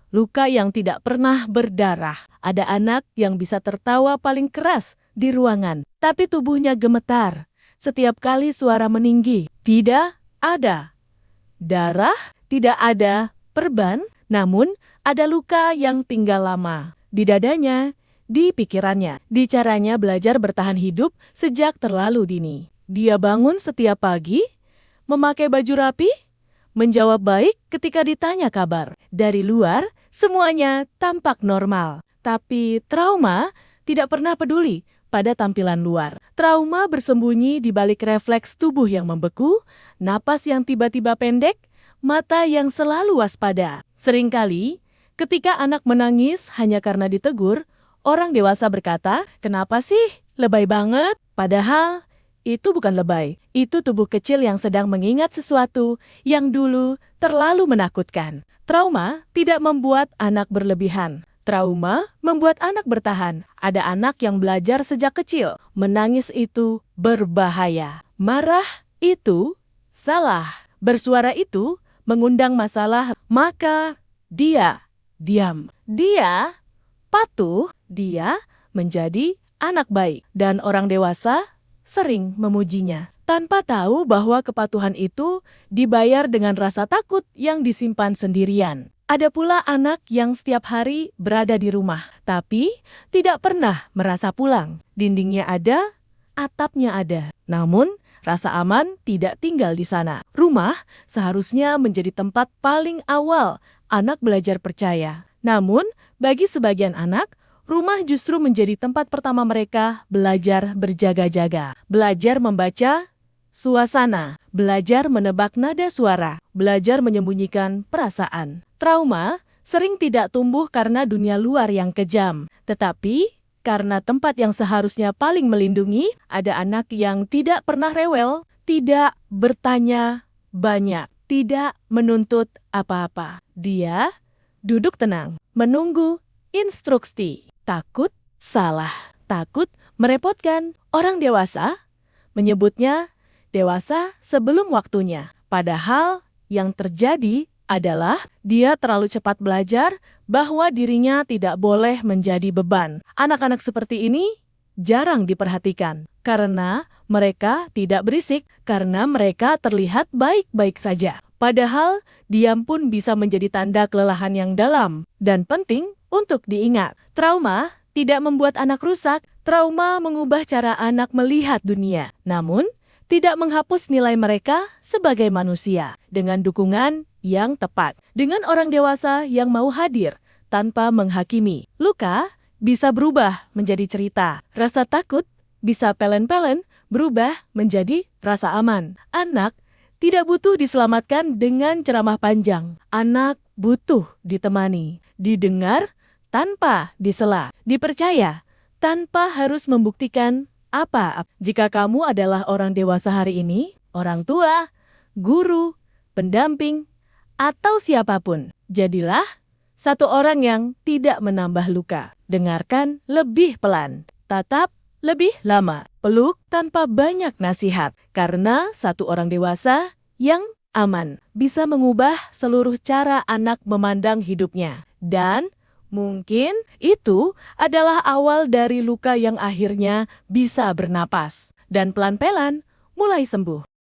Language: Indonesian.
luka yang tidak pernah berdarah. Ada anak yang bisa tertawa paling keras di ruangan, tapi tubuhnya gemetar setiap kali suara meninggi. Tidak ada darah, tidak ada perban, namun ada luka yang tinggal lama di dadanya, di pikirannya, di caranya belajar bertahan hidup sejak terlalu dini. Dia bangun setiap pagi, memakai baju rapi, menjawab baik ketika ditanya kabar. Dari luar, semuanya tampak normal. Tapi trauma tidak pernah peduli pada tampilan luar. Trauma bersembunyi di balik refleks tubuh yang membeku, napas yang tiba-tiba pendek, mata yang selalu waspada. Seringkali, ketika anak menangis hanya karena ditegur, orang dewasa berkata, "Kenapa sih? Lebay banget." Padahal, itu bukan lebay, itu tubuh kecil yang sedang mengingat sesuatu yang dulu terlalu menakutkan. Trauma tidak membuat anak berlebihan. Trauma membuat anak bertahan. Ada anak yang belajar sejak kecil. Menangis itu berbahaya. Marah itu salah. Bersuara itu mengundang masalah. Maka dia diam. Dia patuh. Dia menjadi anak baik. Dan orang dewasa sering memujinya, tanpa tahu bahwa kepatuhan itu dibayar dengan rasa takut yang disimpan sendirian. Ada pula anak yang setiap hari berada di rumah, tapi tidak pernah merasa pulang. Dindingnya ada, atapnya ada. Namun, rasa aman tidak tinggal di sana. Rumah seharusnya menjadi tempat paling awal anak belajar percaya. Namun, bagi sebagian anak, rumah justru menjadi tempat pertama mereka belajar berjaga-jaga, belajar membaca suasana, belajar menebak nada suara, belajar menyembunyikan perasaan. Trauma sering tidak tumbuh karena dunia luar yang kejam, tetapi karena tempat yang seharusnya paling melindungi. Ada anak yang tidak pernah rewel, tidak bertanya banyak, tidak menuntut apa-apa. Dia duduk tenang, menunggu instruksi. Takut salah, takut merepotkan. Orang dewasa menyebutnya dewasa sebelum waktunya. Padahal yang terjadi adalah dia terlalu cepat belajar bahwa dirinya tidak boleh menjadi beban. Anak-anak seperti ini jarang diperhatikan karena mereka tidak berisik, karena mereka terlihat baik-baik saja. Padahal diam pun bisa menjadi tanda kelelahan yang dalam dan penting untuk diingat. Trauma tidak membuat anak rusak. Trauma mengubah cara anak melihat dunia, namun tidak menghapus nilai mereka sebagai manusia. Dengan dukungan yang tepat, dengan orang dewasa yang mau hadir tanpa menghakimi, luka bisa berubah menjadi cerita. Rasa takut bisa pelan-pelan berubah menjadi rasa aman. Anak tidak butuh diselamatkan dengan ceramah panjang. Anak butuh ditemani, didengar tanpa disela, dipercaya tanpa harus membuktikan apa. Jika kamu adalah orang dewasa hari ini, orang tua, guru, pendamping, atau siapapun, jadilah satu orang yang tidak menambah luka. Dengarkan lebih pelan, tatap lebih lama, peluk tanpa banyak nasihat, karena satu orang dewasa yang aman bisa mengubah seluruh cara anak memandang hidupnya. Dan mungkin itu adalah awal dari luka yang akhirnya bisa bernapas dan pelan-pelan mulai sembuh.